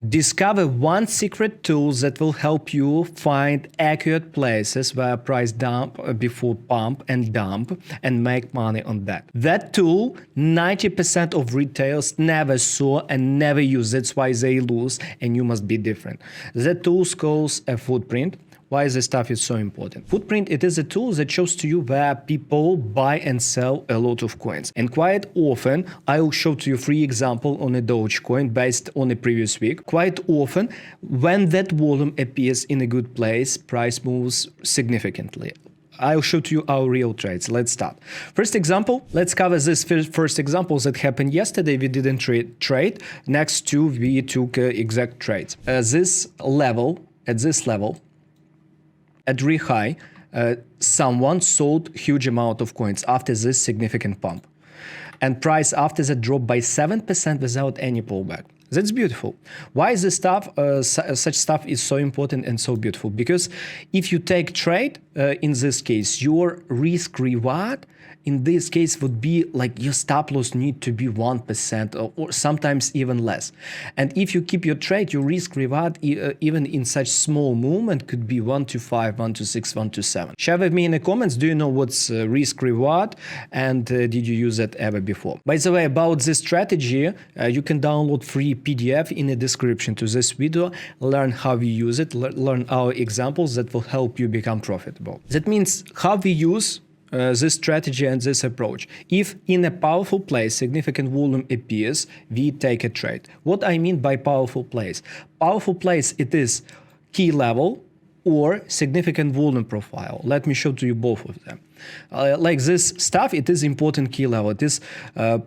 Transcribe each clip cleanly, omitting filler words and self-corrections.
Discover one secret tool that will help you find accurate places where price dump before pump and dump and make money on that. That tool 90% of retailers never saw and never use. That's why they lose, and you must be different. That tool calls a footprint. Why this stuff is so important? Footprint, it is a tool that shows to you where people buy and sell a lot of coins. And quite often, I will show to you 3 examples on a Doge coin based on the previous week. Quite often, when that volume appears in a good place, price moves significantly. I'll show to you our real trades. Let's start. First example, let's cover this first example that happened yesterday. We didn't trade. Next 2, we took exact trades. At this level, at really high, someone sold huge amount of coins after this significant pump. And price after that dropped by 7% without any pullback. That's beautiful. Why is this stuff, such stuff is so important and so beautiful? Because if you take trade, in this case, your risk reward in this case would be like your stop loss need to be 1% or sometimes even less. And if you keep your trade, your risk reward even in such small movement could be 1 to 5, 1 to 6, 1 to 7. Share with me in the comments, do you know what's risk reward and did you use that ever before? By the way, about this strategy, you can download free PDF in the description to this video, learn how we use it, learn our examples that will help you become profitable. That means how we use this strategy and this approach. If in a powerful place significant volume appears, we take a trade. What I mean by powerful place? Powerful place, it is key level or significant volume profile. Let me show to you both of them. Like this stuff, it is important key level. This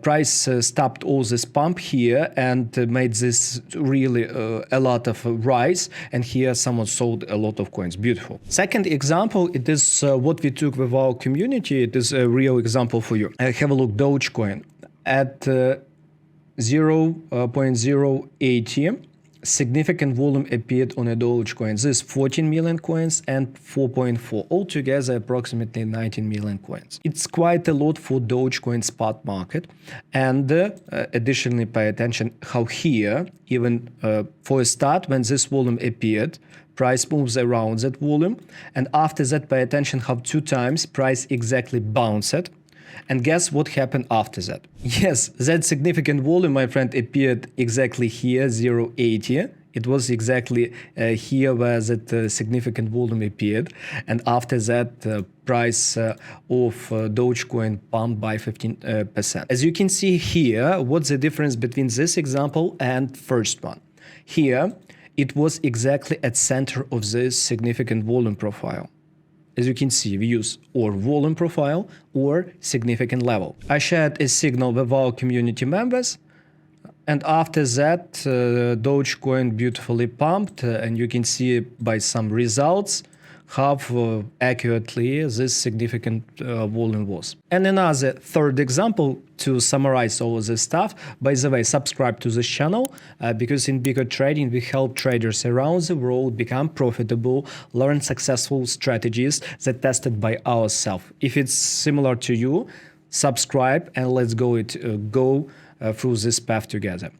price stopped all this pump here and made this really a lot of rise. And here someone sold a lot of coins. Beautiful. Second example, it is what we took with our community. It is a real example for you. Have a look, Dogecoin at 0.080. Significant volume appeared on a Doge coin. This 14 million coins and 4.4, altogether approximately 19 million coins. It's quite a lot for Dogecoin spot market. And additionally, pay attention how here, even for a start, when this volume appeared, price moves around that volume. And after that, pay attention how 2 times price exactly bounced. And guess what happened after that? Yes, that significant volume, my friend, appeared exactly here, 0.80. It was exactly here where that significant volume appeared. And after that, price of Dogecoin pumped by 15%. As you can see here, what's the difference between this example and first one? Here, it was exactly at center of this significant volume profile. As you can see, we use or volume profile or significant level. I shared a signal with our community members, and after that, Dogecoin beautifully pumped, and you can see by some results how accurately this significant volume was. And another third example to summarize all of this stuff, by the way, subscribe to this channel because in Bikotrading we help traders around the world become profitable, learn successful strategies that tested by ourselves. If it's similar to you, subscribe and let's go through this path together.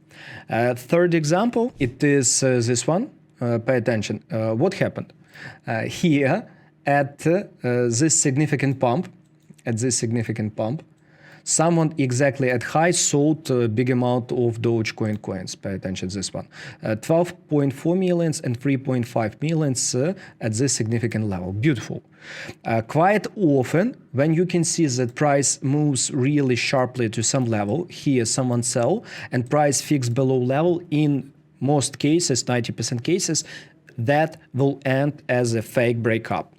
Third example, it is this one. Pay attention. What happened? Here at this significant pump, someone exactly at high sold a big amount of Dogecoin coins. Pay attention to this one. 12.4 millions and 3.5 millions at this significant level. Beautiful. Quite often, when you can see that price moves really sharply to some level, here someone sell and price fixed below level, in most cases, 90% cases, that will end as a fake breakup.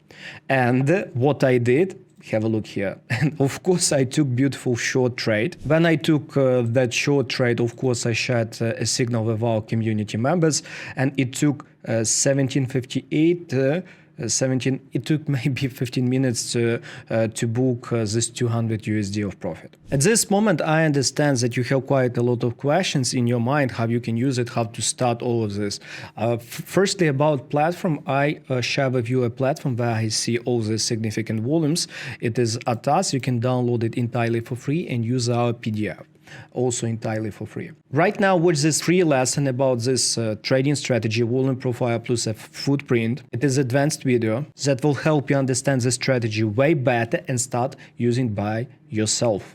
And what I did, have a look here. And of course, I took beautiful short trade. When I took that short trade, of course, I shared a signal with our community members, and it took 1758. It took maybe 15 minutes to book this 200 USD of profit. At this moment, I understand that you have quite a lot of questions in your mind, how you can use it, how to start all of this. Firstly, about platform, I share with you a platform where I see all the significant volumes. It is Atas. You can download it entirely for free and use our PDF. also entirely for free. Right now, watch this free lesson about this trading strategy, volume profile plus a footprint. It is an advanced video that will help you understand the strategy way better and start using by yourself.